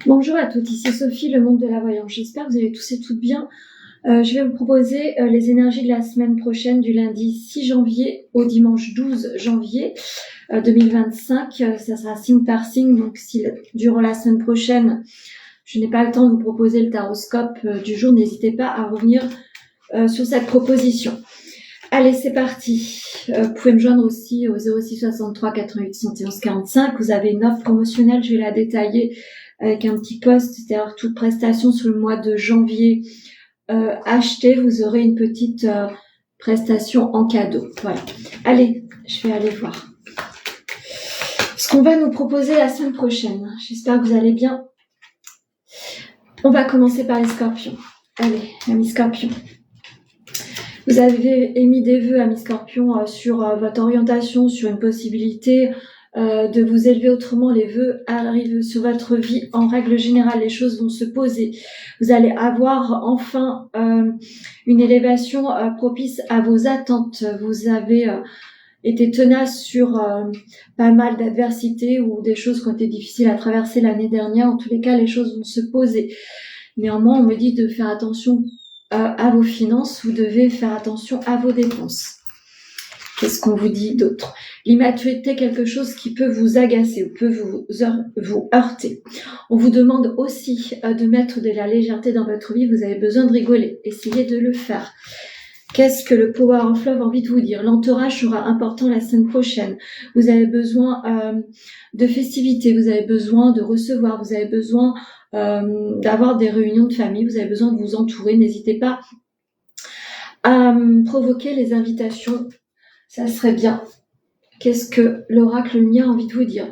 Bonjour à toutes, ici Sophie, le monde de la voyance. J'espère que vous allez tous et toutes bien. Je vais vous proposer les énergies de la semaine prochaine, du lundi 6 janvier au dimanche 12 janvier 2025. Ça sera signe par signe, donc si durant la semaine prochaine, je n'ai pas le temps de vous proposer le taroscope du jour, n'hésitez pas à revenir sur cette proposition. Allez, c'est parti. Vous pouvez me joindre aussi au 06 63 88 71 45. Vous avez une offre promotionnelle, je vais la détailler avec un petit post, c'est-à-dire toute prestation sur le mois de janvier achetée, vous aurez une petite prestation en cadeau. Voilà. Allez, je vais aller voir ce qu'on va nous proposer la semaine prochaine. J'espère que vous allez bien. On va commencer par les scorpions. Allez, amis scorpions. Vous avez émis des vœux, amis scorpions, sur votre orientation, sur une possibilité de vous élever autrement. Les vœux arrivent sur votre vie. En règle générale, les choses vont se poser. Vous allez avoir enfin une élévation propice à vos attentes. Vous avez été tenace sur pas mal d'adversités ou des choses qui ont été difficiles à traverser l'année dernière. En tous les cas, les choses vont se poser. Néanmoins, on me dit de faire attention à vos finances. Vous devez faire attention à vos dépenses. Qu'est-ce qu'on vous dit d'autre? L'immaturité, quelque chose qui peut vous agacer ou peut vous heurter. On vous demande aussi de mettre de la légèreté dans votre vie. Vous avez besoin de rigoler. Essayez de le faire. Qu'est-ce que le Power of Love a envie de vous dire? L'entourage sera important la semaine prochaine. Vous avez besoin de festivités. Vous avez besoin de recevoir. Vous avez besoin d'avoir des réunions de famille. Vous avez besoin de vous entourer. N'hésitez pas à provoquer les invitations. Ça serait bien. Qu'est-ce que l'oracle lumière a envie de vous dire?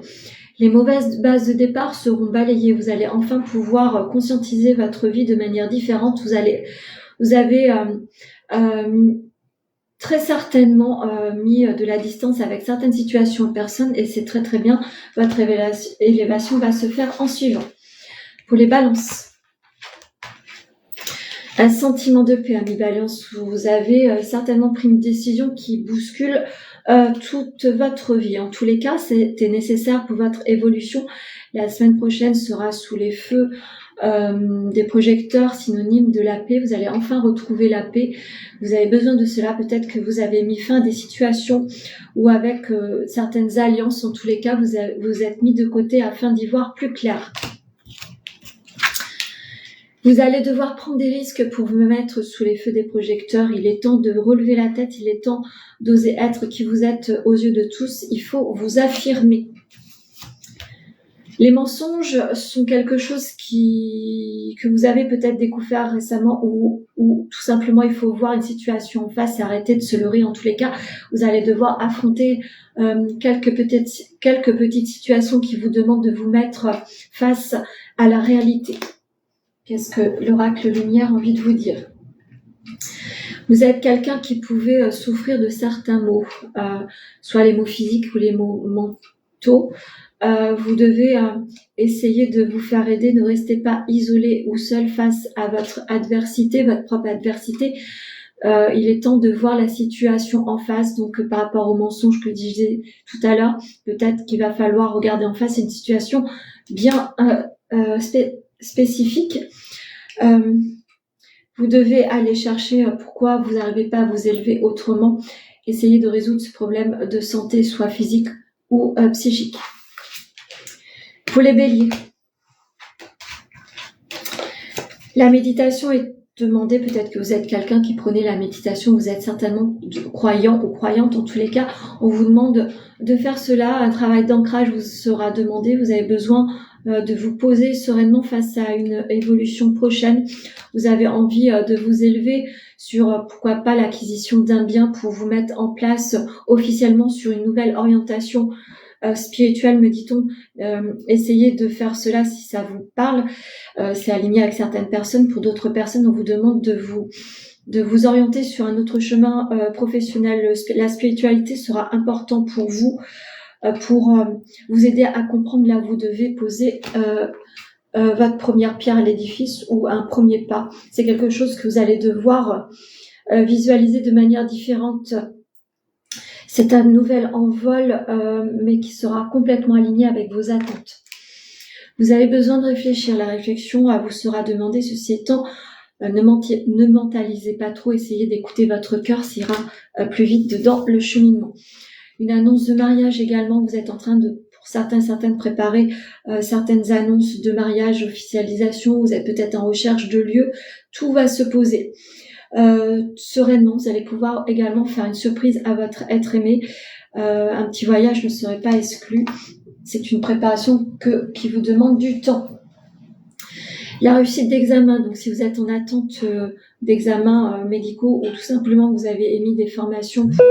Les mauvaises bases de départ seront balayées. Vous allez enfin pouvoir conscientiser votre vie de manière différente. Vous avez très certainement mis de la distance avec certaines situations et personnes, et c'est très très bien. Votre élévation va se faire en suivant. Pour les balances. Un sentiment de paix, amis balance. Vous avez certainement pris une décision qui bouscule toute votre vie. En tous les cas, c'était nécessaire pour votre évolution. La semaine prochaine sera sous les feux des projecteurs synonymes de la paix. Vous allez enfin retrouver la paix. Vous avez besoin de cela. Peut-être que vous avez mis fin à des situations ou avec certaines alliances. En tous les cas, vous êtes mis de côté afin d'y voir plus clair. Vous allez devoir prendre des risques pour vous mettre sous les feux des projecteurs. Il est temps de relever la tête. Il est temps d'oser être qui vous êtes aux yeux de tous. Il faut vous affirmer. Les mensonges sont quelque chose que vous avez peut-être découvert récemment ou tout simplement il faut voir une situation en face et arrêter de se leurrer. En tous les cas, vous allez devoir affronter quelques petites situations qui vous demandent de vous mettre face à la réalité. Qu'est-ce que l'oracle lumière a envie de vous dire? Vous êtes quelqu'un qui pouvait souffrir de certains maux, soit les maux physiques ou les maux mentaux. Vous devez essayer de vous faire aider. Ne restez pas isolé ou seul face à votre adversité, votre propre adversité. Il est temps de voir la situation en face. Donc, par rapport aux mensonges que je disais tout à l'heure, peut-être qu'il va falloir regarder en face une situation bien spécifique. Vous devez aller chercher pourquoi vous n'arrivez pas à vous élever autrement. Essayez de résoudre ce problème de santé, soit physique ou psychique. Pour les béliers, la méditation est demandée. Peut-être que vous êtes quelqu'un qui prenait la méditation. Vous êtes certainement croyant ou croyante. En tous les cas, on vous demande de faire cela. Un travail d'ancrage vous sera demandé. Vous avez besoin de vous poser sereinement face à une évolution prochaine. Vous avez envie de vous élever sur, pourquoi pas, l'acquisition d'un bien pour vous mettre en place officiellement sur une nouvelle orientation spirituelle, me dit-on. Essayez de faire cela si ça vous parle. C'est aligné avec certaines personnes. Pour d'autres personnes, on vous demande de vous orienter sur un autre chemin professionnel. La spiritualité sera important pour vous. Pour vous aider à comprendre là où vous devez poser votre première pierre à l'édifice ou un premier pas. C'est quelque chose que vous allez devoir visualiser de manière différente. C'est un nouvel envol, mais qui sera complètement aligné avec vos attentes. Vous avez besoin de réfléchir. La réflexion vous sera demandée. Ceci étant, ne mentalisez pas trop. Essayez d'écouter votre cœur. Ça ira plus vite dans le cheminement. Une annonce de mariage également. Vous êtes en train de, pour certaines, préparer certaines annonces de mariage, officialisation. Vous êtes peut-être en recherche de lieu. Tout va se poser. Sereinement, vous allez pouvoir également faire une surprise à votre être aimé. Un petit voyage ne serait pas exclu. C'est une préparation qui vous demande du temps. La réussite d'examen, donc si vous êtes en attente d'examens médicaux ou tout simplement vous avez émis des formations pour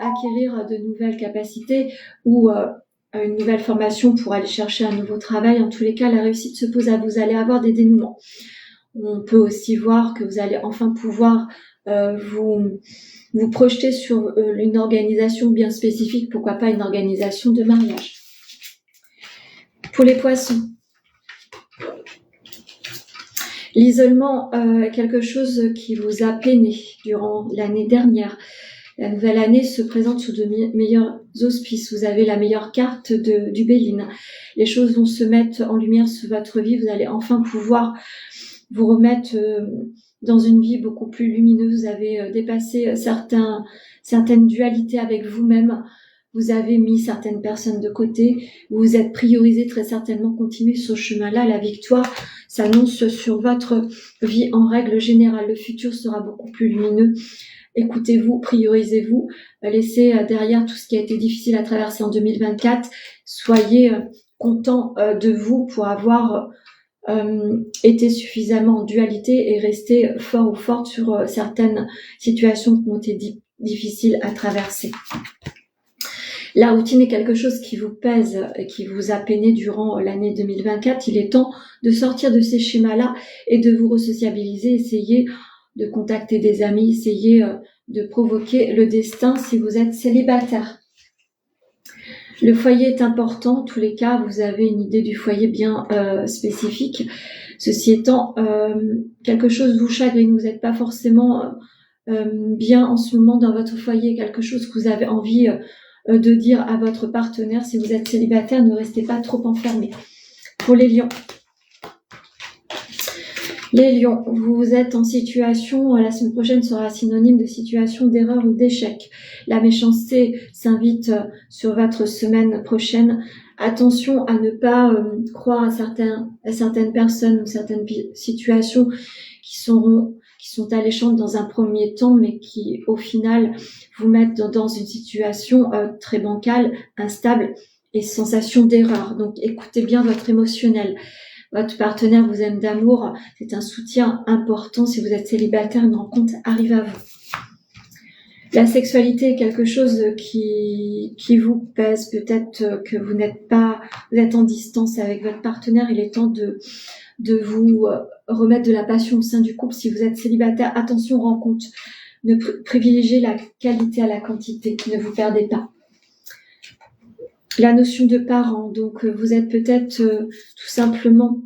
acquérir de nouvelles capacités ou une nouvelle formation pour aller chercher un nouveau travail, en tous les cas la réussite se pose à vous. Vous allez avoir des dénouements. On peut aussi voir que vous allez enfin pouvoir vous projeter sur une organisation bien spécifique, pourquoi pas une organisation de mariage. Pour les poissons, l'isolement est quelque chose qui vous a peiné durant l'année dernière. La nouvelle année se présente sous de meilleurs auspices. Vous avez la meilleure carte du Béline. Les choses vont se mettre en lumière sur votre vie. Vous allez enfin pouvoir vous remettre dans une vie beaucoup plus lumineuse. Vous avez dépassé certaines dualités avec vous-même. Vous avez mis certaines personnes de côté. Vous vous êtes priorisé très certainement. Continuez sur ce chemin-là. La victoire s'annonce sur votre vie en règle générale. Le futur sera beaucoup plus lumineux. Écoutez-vous, priorisez-vous. Laissez derrière tout ce qui a été difficile à traverser en 2024. Soyez content de vous pour avoir été suffisamment en dualité et rester fort ou forte sur certaines situations qui ont été difficiles à traverser. La routine est quelque chose qui vous pèse et qui vous a peiné durant l'année 2024. Il est temps de sortir de ces schémas-là et de vous resociabiliser. Essayez de contacter des amis, essayez de provoquer le destin si vous êtes célibataire. Le foyer est important, en tous les cas, vous avez une idée du foyer bien spécifique. Ceci étant, quelque chose vous chagrine, vous n'êtes pas forcément bien en ce moment dans votre foyer, quelque chose que vous avez envie de dire à votre partenaire. Si vous êtes célibataire, ne restez pas trop enfermé. Pour les lions. Les lions, vous êtes en situation, la semaine prochaine sera synonyme de situation d'erreur ou d'échec. La méchanceté s'invite sur votre semaine prochaine. Attention à ne pas croire à certaines personnes ou certaines situations qui sont alléchantes dans un premier temps, mais qui au final vous mettent dans une situation très bancale, instable et sensation d'erreur. Donc écoutez bien votre émotionnel. Votre partenaire vous aime d'amour, c'est un soutien important. Si vous êtes célibataire, une rencontre arrive à vous. La sexualité est quelque chose qui vous pèse. Peut-être que vous êtes en distance avec votre partenaire. Il est temps de vous remettre de la passion au sein du couple. Si vous êtes célibataire, attention aux rencontres. Ne privilégiez la qualité à la quantité. Ne vous perdez pas. La notion de parent, donc vous êtes peut-être tout simplement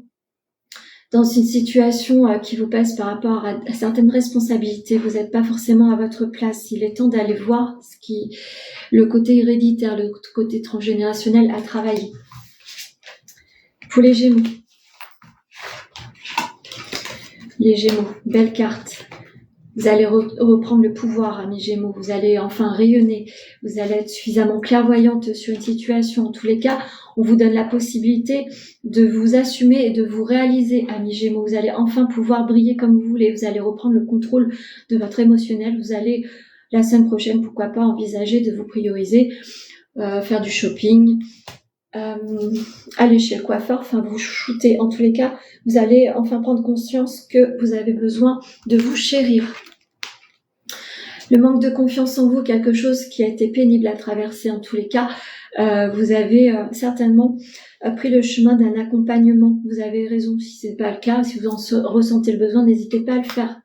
dans une situation qui vous pèse par rapport à certaines responsabilités. Vous n'êtes pas forcément à votre place. Il est temps d'aller voir le côté héréditaire, le côté transgénérationnel à travailler. Pour les Gémeaux. Les Gémeaux, belle carte. Vous allez reprendre le pouvoir, amis Gémeaux. Vous allez enfin rayonner. Vous allez être suffisamment clairvoyante sur une situation. En tous les cas, on vous donne la possibilité de vous assumer et de vous réaliser, amis Gémeaux. Vous allez enfin pouvoir briller comme vous voulez. Vous allez reprendre le contrôle de votre émotionnel. Vous allez, la semaine prochaine, pourquoi pas, envisager de vous prioriser, faire du shopping, aller chez le coiffeur, enfin vous shooter. En tous les cas, vous allez enfin prendre conscience que vous avez besoin de vous chérir. Le manque de confiance en vous, quelque chose qui a été pénible à traverser en tous les cas. Vous avez certainement pris le chemin d'un accompagnement. Vous avez raison si ce n'est pas le cas. Si vous en ressentez le besoin, n'hésitez pas à le faire.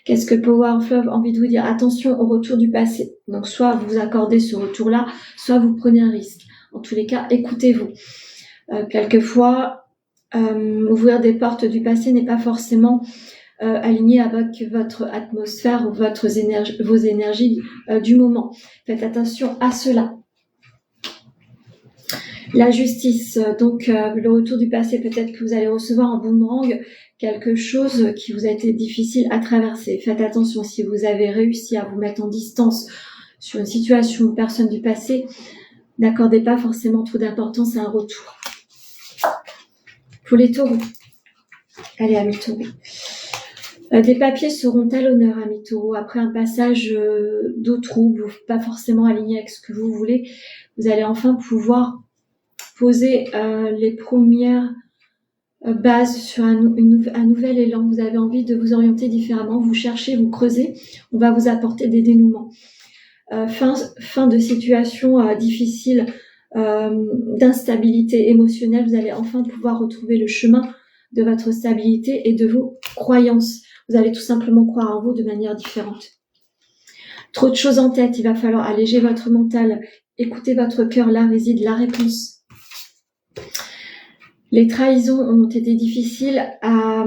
Qu'est-ce que Power of Love a envie de vous dire? Attention au retour du passé. Donc soit vous accordez ce retour-là, soit vous prenez un risque. En tous les cas, écoutez-vous. Quelquefois, ouvrir des portes du passé n'est pas forcément aligné avec votre atmosphère ou vos énergies du moment. Faites attention à cela. La justice, donc le retour du passé, peut-être que vous allez recevoir en boomerang quelque chose qui vous a été difficile à traverser. Faites attention, si vous avez réussi à vous mettre en distance sur une situation ou personne du passé, n'accordez pas forcément trop d'importance à un retour. Pour les taureaux, allez amis taureaux. Des papiers seront à l'honneur, amis taureaux, après un passage d'eau trouble ou pas forcément aligné avec ce que vous voulez. Vous allez enfin pouvoir poser les premières bases sur un nouvel élan. Vous avez envie de vous orienter différemment, vous cherchez, vous creusez, on va vous apporter des dénouements. Fin de situation difficile, d'instabilité émotionnelle, vous allez enfin pouvoir retrouver le chemin de votre stabilité et de vos croyances. Vous allez tout simplement croire en vous de manière différente. Trop de choses en tête, il va falloir alléger votre mental, écouter votre cœur, là réside la réponse. Les trahisons ont été difficiles à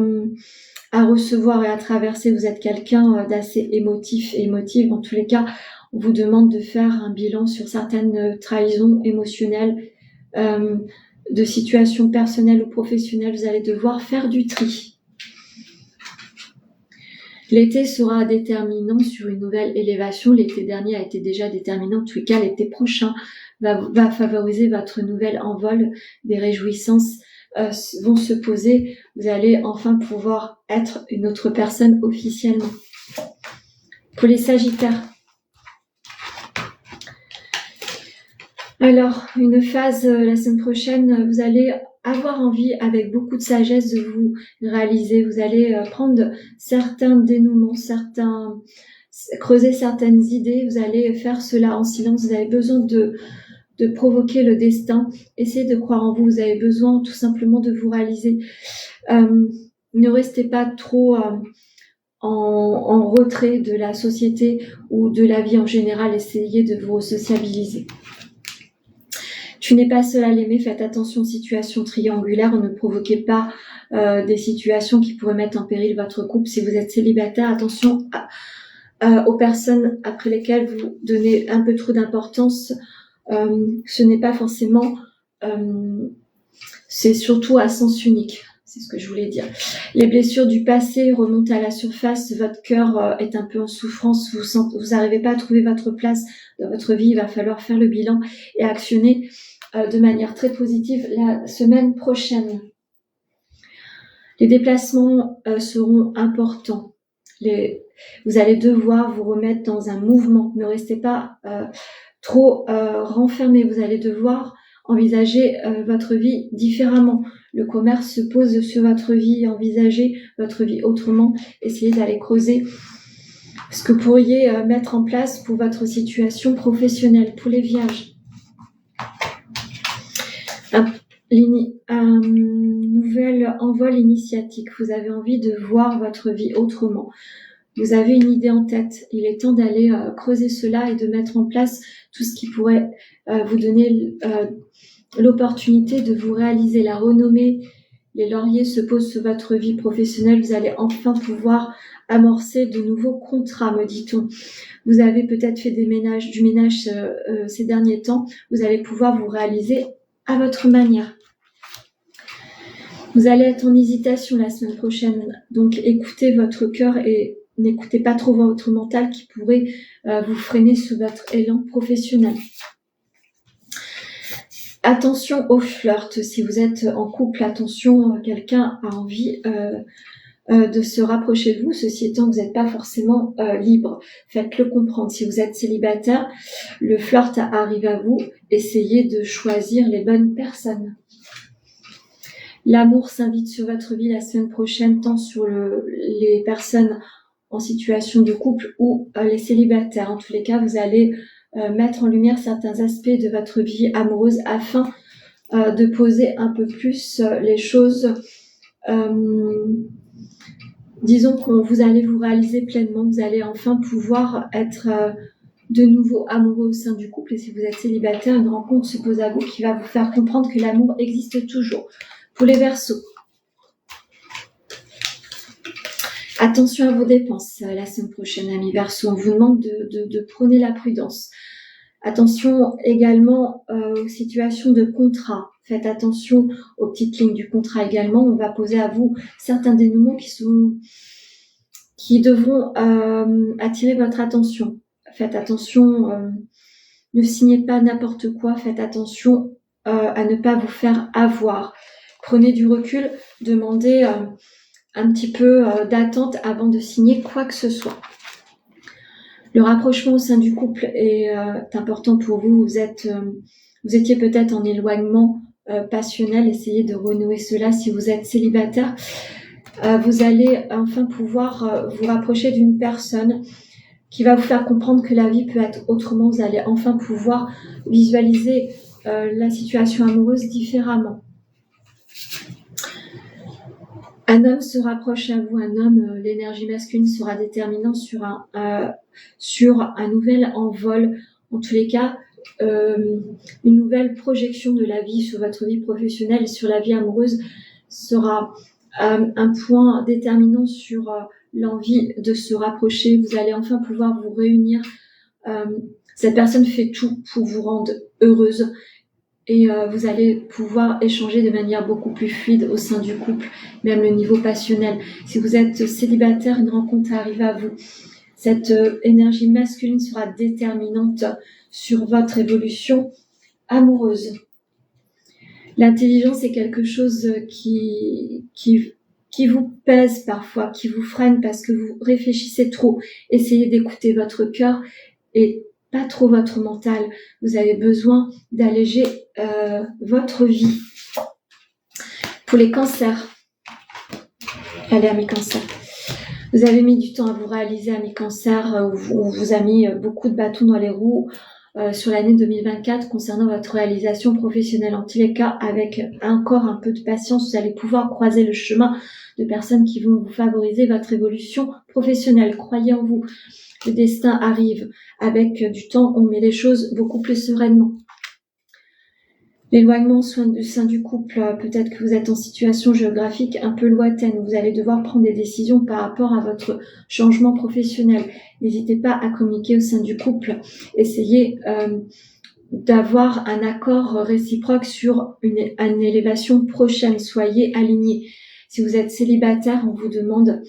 recevoir et à traverser. Vous êtes quelqu'un d'assez émotif et émotive. En tous les cas, on vous demande de faire un bilan sur certaines trahisons émotionnelles, de situations personnelles ou professionnelles. Vous allez devoir faire du tri. L'été sera déterminant sur une nouvelle élévation. L'été dernier a été déjà déterminant. En tout cas, l'été prochain va favoriser votre nouvel envol. Des réjouissances vont se poser. Vous allez enfin pouvoir être une autre personne officiellement. Pour les Sagittaires. Alors, une phase la semaine prochaine, vous allez avoir envie, avec beaucoup de sagesse, de vous réaliser. Vous allez prendre certains dénouements, creuser certaines idées. Vous allez faire cela en silence. Vous avez besoin de provoquer le destin. Essayez de croire en vous. Vous avez besoin tout simplement de vous réaliser. Ne restez pas trop en retrait de la société ou de la vie en général. Essayez de vous sociabiliser. Tu n'es pas seul à l'aimer, faites attention aux situations triangulaires, ne provoquez pas des situations qui pourraient mettre en péril votre couple. Si vous êtes célibataire, attention aux personnes après lesquelles vous donnez un peu trop d'importance. Ce n'est pas forcément... c'est surtout à sens unique, c'est ce que je voulais dire. Les blessures du passé remontent à la surface, votre cœur est un peu en souffrance, vous n'arrivez pas à trouver votre place dans votre vie, il va falloir faire le bilan et actionner de manière très positive la semaine prochaine. Les déplacements seront importants. Vous allez devoir vous remettre dans un mouvement. Ne restez pas trop renfermé. Vous allez devoir envisager votre vie différemment. Le commerce se pose sur votre vie. Envisagez votre vie autrement. Essayez d'aller creuser ce que vous pourriez mettre en place pour votre situation professionnelle. Pour les vierges. Un nouvel envol initiatique. Vous avez envie de voir votre vie autrement. Vous avez une idée en tête. Il est temps d'aller creuser cela et de mettre en place tout ce qui pourrait vous donner l'opportunité de vous réaliser. La renommée, les lauriers se posent sur votre vie professionnelle. Vous allez enfin pouvoir amorcer de nouveaux contrats, me dit-on. Vous avez peut-être fait du ménage ces derniers temps. Vous allez pouvoir vous réaliser à votre manière. Vous allez être en hésitation la semaine prochaine, donc écoutez votre cœur et n'écoutez pas trop votre mental qui pourrait vous freiner sur votre élan professionnel. Attention au flirt, si vous êtes en couple, attention, quelqu'un a envie de se rapprocher de vous, ceci étant vous n'êtes pas forcément libre. Faites-le comprendre. Si vous êtes célibataire, le flirt arrive à vous, essayez de choisir les bonnes personnes. L'amour s'invite sur votre vie la semaine prochaine, tant sur les personnes en situation de couple ou les célibataires. En tous les cas, vous allez mettre en lumière certains aspects de votre vie amoureuse afin de poser un peu plus les choses. Disons que vous allez vous réaliser pleinement, vous allez enfin pouvoir être de nouveau amoureux au sein du couple. Et si vous êtes célibataire, une rencontre se pose à vous qui va vous faire comprendre que l'amour existe toujours. Pour les Verseaux, attention à vos dépenses la semaine prochaine, amis Verseaux. On vous demande de prôner la prudence. Attention également aux situations de contrat. Faites attention aux petites lignes du contrat également. On va poser à vous certains dénouements qui devront attirer votre attention. Faites attention, ne signez pas n'importe quoi. Faites attention à ne pas vous faire avoir. Prenez du recul, demandez un petit peu d'attente avant de signer quoi que ce soit. Le rapprochement au sein du couple est important pour vous. Vous étiez peut-être en éloignement passionnel. Essayez de renouer cela. Si vous êtes célibataire, vous allez enfin pouvoir vous rapprocher d'une personne qui va vous faire comprendre que la vie peut être autrement. Vous allez enfin pouvoir visualiser la situation amoureuse différemment. Un homme se rapproche à vous, l'énergie masculine sera déterminante sur un nouvel envol, en tous les cas, une nouvelle projection de la vie sur votre vie professionnelle et sur la vie amoureuse sera un point déterminant sur l'envie de se rapprocher. Vous allez enfin pouvoir vous réunir. Cette personne fait tout pour vous rendre heureuse. Et vous allez pouvoir échanger de manière beaucoup plus fluide au sein du couple, même le niveau passionnel. Si vous êtes célibataire, une rencontre arrive à vous. Cette énergie masculine sera déterminante sur votre évolution amoureuse. L'intelligence est quelque chose qui vous pèse parfois, qui vous freine parce que vous réfléchissez trop. Essayez d'écouter votre cœur et pas trop votre mental. Vous avez besoin d'alléger votre vie. Pour les cancers, allez amis cancers, vous avez mis du temps à vous réaliser amis cancers, on vous a mis beaucoup de bâtons dans les roues sur l'année 2024 concernant votre réalisation professionnelle. En tous les cas, avec encore un peu de patience, vous allez pouvoir croiser le chemin de personnes qui vont vous favoriser votre évolution professionnelle. Croyez en vous. Le destin arrive. Avec du temps, on met les choses beaucoup plus sereinement. L'éloignement au sein du couple, peut-être que vous êtes en situation géographique un peu lointaine. Vous allez devoir prendre des décisions par rapport à votre changement professionnel. N'hésitez pas à communiquer au sein du couple. Essayez d'avoir un accord réciproque sur une élévation prochaine. Soyez alignés. Si vous êtes célibataire, on vous demande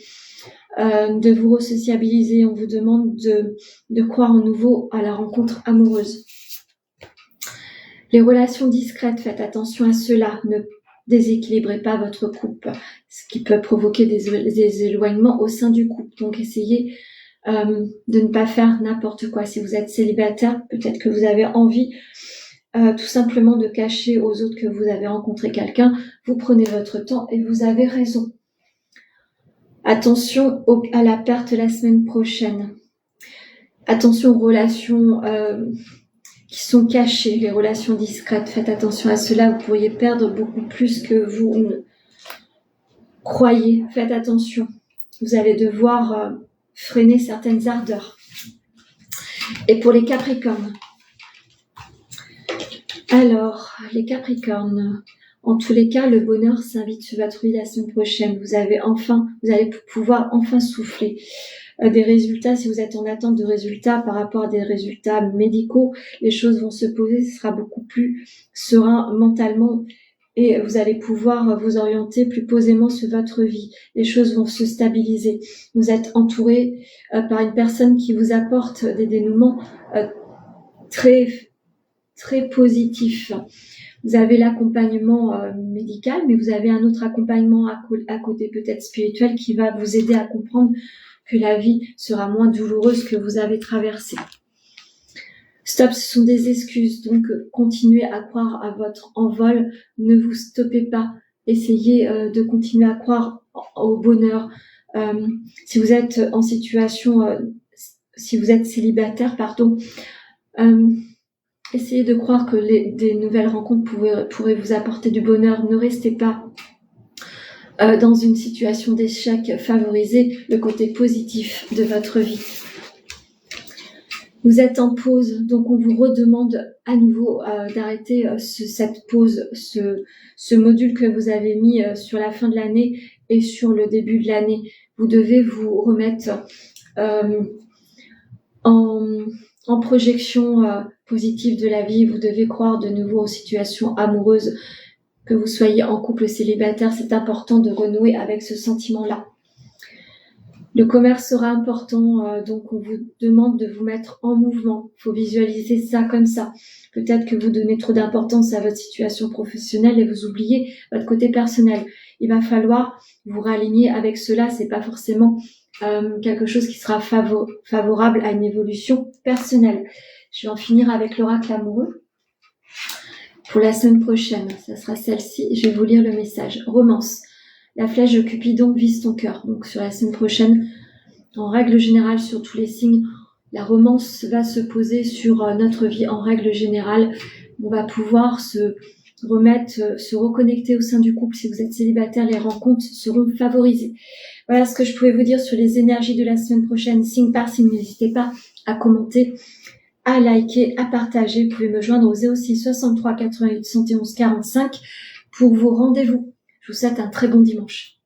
de vous resociabiliser, on vous demande de croire en nouveau à la rencontre amoureuse. Les relations discrètes, faites attention à cela, ne déséquilibrez pas votre couple, ce qui peut provoquer des éloignements au sein du couple. Donc essayez de ne pas faire n'importe quoi. Si vous êtes célibataire, peut-être que vous avez envie tout simplement de cacher aux autres que vous avez rencontré quelqu'un. Vous prenez votre temps et vous avez raison. Attention à la perte la semaine prochaine. Attention aux relations qui sont cachées, les relations discrètes. Faites attention à cela, vous pourriez perdre beaucoup plus que vous ne croyez. Faites attention. Vous allez devoir freiner certaines ardeurs. Et pour les Capricornes. Alors, les Capricornes, en tous les cas, le bonheur s'invite sur votre vie la semaine prochaine. Vous allez pouvoir enfin souffler. Des résultats, si vous êtes en attente de résultats par rapport à des résultats médicaux, les choses vont se poser, ce sera beaucoup plus serein mentalement et vous allez pouvoir vous orienter plus posément sur votre vie. Les choses vont se stabiliser. Vous êtes entouré par une personne qui vous apporte des dénouements très, très positifs. Vous avez l'accompagnement médical, mais vous avez un autre accompagnement à côté, peut-être spirituel, qui va vous aider à comprendre que la vie sera moins douloureuse que vous avez traversée. Stop, ce sont des excuses, donc continuez à croire à votre envol, ne vous stoppez pas, essayez de continuer à croire au bonheur. Si vous êtes en situation, si vous êtes célibataire, essayez de croire que des nouvelles rencontres pourraient vous apporter du bonheur. Ne restez pas dans une situation d'échec. Favorisez le côté positif de votre vie. Vous êtes en pause, donc on vous redemande à nouveau d'arrêter cette pause, ce module que vous avez mis sur la fin de l'année et sur le début de l'année. Vous devez vous remettre en projection positive de la vie. Vous devez croire de nouveau aux situations amoureuses, que vous soyez en couple célibataire. C'est important de renouer avec ce sentiment-là. Le commerce sera important, donc on vous demande de vous mettre en mouvement. Il faut visualiser ça comme ça. Peut-être que vous donnez trop d'importance à votre situation professionnelle et vous oubliez votre côté personnel. Il va falloir vous raligner avec cela. C'est pas forcément quelque chose qui sera favorable à une évolution personnelle. Je vais en finir avec l'oracle amoureux. Pour la semaine prochaine, ça sera celle-ci. Je vais vous lire le message. Romance. La flèche de Cupidon vise ton cœur. Donc sur la semaine prochaine, en règle générale, sur tous les signes, la romance va se poser sur notre vie en règle générale. On va pouvoir se reconnecter au sein du couple. Si vous êtes célibataire, les rencontres seront favorisées. Voilà ce que je pouvais vous dire sur les énergies de la semaine prochaine, signe par signe. N'hésitez pas à commenter, à liker, à partager. Vous pouvez me joindre au 06 63 88 71 45 pour vos rendez-vous. Je vous souhaite un très bon dimanche.